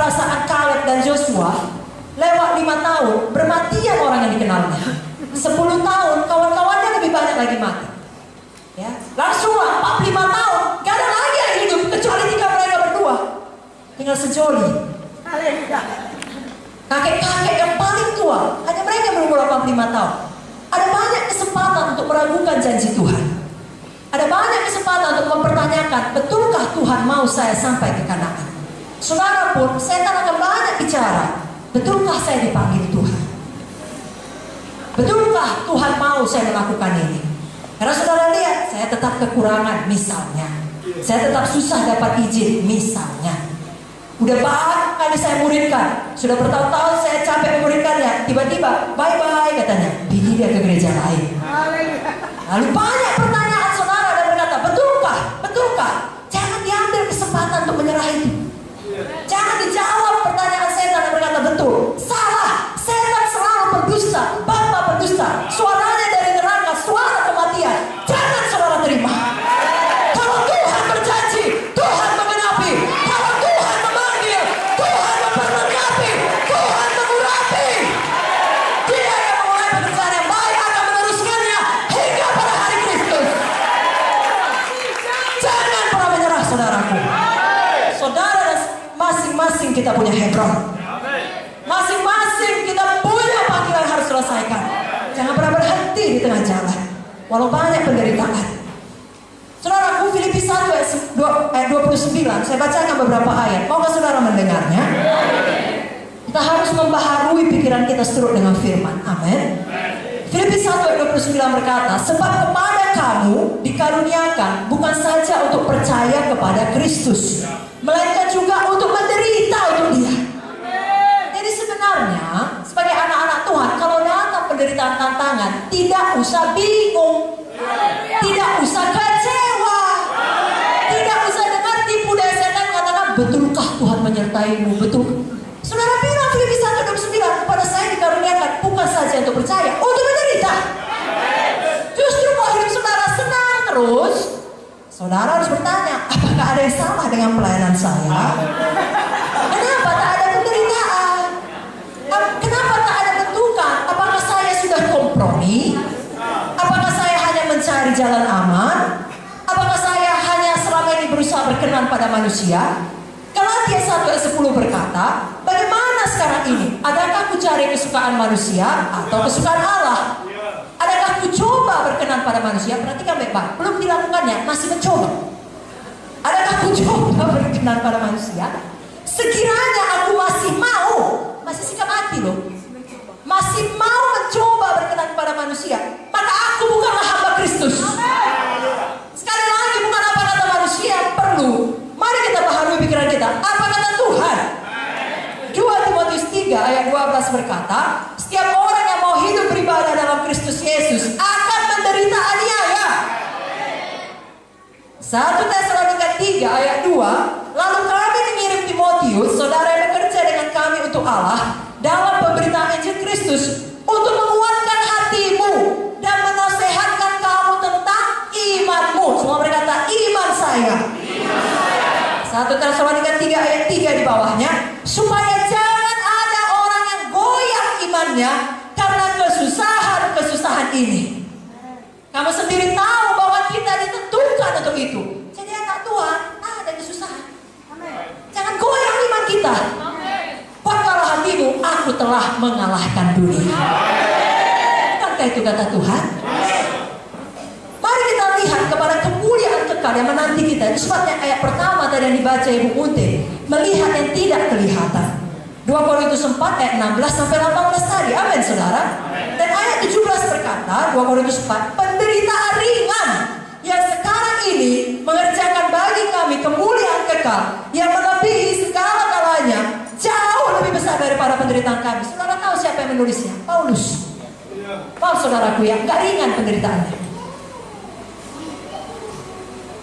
perasaan Kaleb dan Joshua, lewat 5 tahun, bermatian orang yang dikenalnya. 10 tahun, kawan-kawannya lebih banyak lagi mati. Ya. Langsung 45 tahun, gak ada lagi yang hidup kecuali 3 mereka berdua. Tinggal sejoli. Kakek-kakek yang paling tua, hanya mereka berumur 85 tahun. Ada banyak kesempatan untuk meragukan janji Tuhan. Ada banyak kesempatan untuk mempertanyakan, betulkah Tuhan mau saya sampai ke Kanaan? Saudara pun, setan akan banyak bicara, betulkah saya dipanggil Tuhan? Betulkah Tuhan mau saya melakukan ini? Karena saudara lihat, saya tetap kekurangan misalnya. Saya tetap susah dapat izin misalnya. Udah banyak kali saya muridkan, sudah bertahun-tahun saya capek memuridkannya. Tiba-tiba bye-bye katanya, pergi dia ke gereja lain. Lalu banyak pertanyaan saudara dan berkata, betulkah? Betulkah? Jangan diambil kesempatan untuk menyerah itu. Jangan dijawab pertanyaan setan dan berkata betul. Salah. Setan selalu berdusta, bapa berdusta. Suaranya dari neraka, suara kematian. Jangan saudara terima. Kalau Tuhan berjanji, Tuhan mengenapi. Kalau Tuhan memanggil, Tuhan memperlengkapi. Tuhan mengurapi. Dia yang memulai pekerjaan yang baik akan meneruskannya hingga pada hari Kristus. Jangan pernah menyerah saudaraku. Saudara dan masing-masing kita punya Hebron. Masing-masing kita punya panggilan yang harus selesaikan. Jangan pernah berhenti di tengah jalan, walau banyak penderitaan. Saudaraku, Filipi 1 ayat 29, saya bacakan beberapa ayat. Maukah saudara mendengarnya? Kita harus membaharui pikiran kita seturut dengan firman. Amin. Filipi 1 ayat 29 berkata, sebab kepada kamu dikaruniakan bukan saja untuk percaya kepada Kristus, melainkan juga untuk menderita untuk Dia. Jadi sebenarnya sebagai anak-anak Tuhan, kalau datang penderitaan tantangan, tidak usah bingung, tidak usah kecewa, tidak usah dengar tipu daya setan katakan, betulkah Tuhan menyertaimu? Betul. Saudara bilang Filipi 1:29, kepada saya dikaruniakan bukan saja untuk percaya, untuk menderita. Justru kalau hidup saudara senang terus, saudara harus bertanya, apakah ada yang salah dengan pelayanan saya? Kenapa tak ada penderitaan? Kenapa tak ada bentukan? Apakah saya sudah kompromi? Apakah saya hanya mencari jalan aman? Apakah saya hanya selama ini berusaha berkenan pada manusia? Galatia 1:10 berkata, bagaimana sekarang ini? Adakah ku cari kesukaan manusia atau kesukaan Allah? Adakah ku coba berkenan pada manusia? Perhatikan baik-baik, belum dilakukannya, masih mencoba. Adakah ku coba berkenan pada manusia? Sekiranya aku masih mau, masih sikap hati loh, masih mau mencoba berkenan pada manusia, maka aku bukanlah hamba Kristus. Sekali lagi, bukan apa kata manusia yang perlu. Mari kita baharui pikiran kita. Apa kata Tuhan? 2 Timotius 3 ayat 12 berkata, setiap orang yang mau hidup beribadah dalam Kristus Yesus akan menderita aniaya. 1 Tesalonika 3 ayat 2, lalu kami mengirim Timotius, saudara yang bekerja dengan kami untuk Allah dalam pemberitaan Injil Kristus, untuk menguatkan hatimu dan menasehatkan kamu tentang imanmu. Semua berkata, iman saya. 1 Tesalonika 3 ayat 3 di bawahnya, supaya jangan ada orang yang goyah imannya karena kesusahan ini. Kamu sendiri tahu bahwa kita ditentukan untuk itu. Jadi anak Tuhan, ada kesusahan. Jangan goyah iman kita. Kuatkanlah hatimu, aku telah mengalahkan dunia. Bukankah itu kata Tuhan? Mari kita lihat kepada kemuliaan kekal yang menanti kita. Itu sebabnya ayat pertama tadi yang dibaca Ibu Munte, melihat yang tidak kelihatan. 2 Korintus 4 ayat 16 sampai 18 tadi. Amin saudara. Dan ayat 17 berkata, 2 Korintus 4, penderitaan ringan yang sekarang ini mengerjakan bagi kami kemuliaan kekal yang melebihi segala-galanya, jauh lebih besar daripada penderitaan kami. Saudara tahu siapa yang menulisnya? Paulus. Paulus saudaraku ya, gak ringan penderitaannya.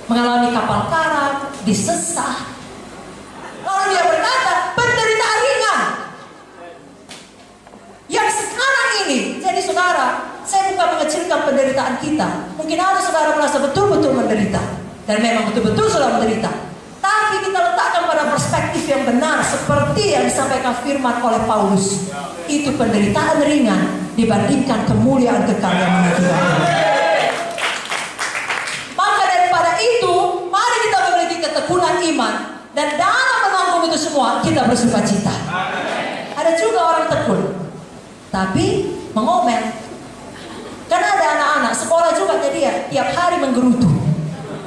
Mengalami kapal karam, disesah. Lalu dia berkata, penderitaan ringan yang sekarang ini. Jadi saudara, saya bukan mengecilkan penderitaan kita. Mungkin ada saudara merasa betul-betul menderita, dan memang betul-betul sudah menderita. Tapi kita letakkan pada perspektif yang benar seperti yang disampaikan firman oleh Paulus. Itu penderitaan ringan dibandingkan kemuliaan kekal yang menantikan. Maka daripada itu, mari kita memiliki ketekunan iman, dan dalam menanggung itu semua kita bersuka cita. Ada juga orang tekun tapi mengomel. Karena ada anak-anak sekolah juga dia tiap hari menggerutu.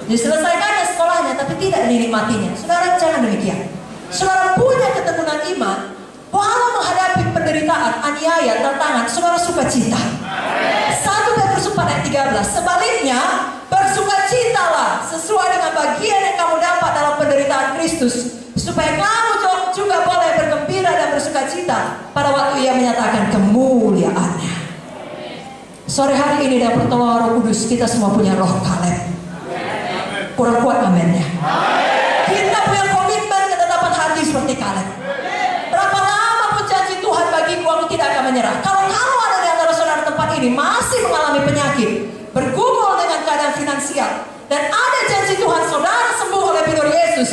Diselesaikannya sekolahnya tapi tidak dinikmatinya. Saudara, jangan demikian. Saudara punya ketekunan iman, walau menghadapi penderitaan, aniaya, tantangan, saudara sukacita. 1 Petrus 4 ayat 13. Sebaliknya, bersukacitalah sesuai dengan bagian yang kamu dapat dalam penderitaan Kristus, supaya kamu juga boleh bergembira dan bersukacita pada waktu Ia menyatakan kemuliaannya. Sore hari ini dalam pertolongan Roh Kudus, kita semua punya roh Kaleb. Kurang kuat amennya. Kita punya komitmen ketetapan hati seperti Kaleb. Berapa lama pun janji Tuhan bagiku, aku tidak akan menyerah. Kalau kamu ada di antara saudara tempat ini masih mengalami penyakit, bergumul dengan keadaan finansial, dan ada janji Tuhan saudara sembuh oleh fitur Yesus,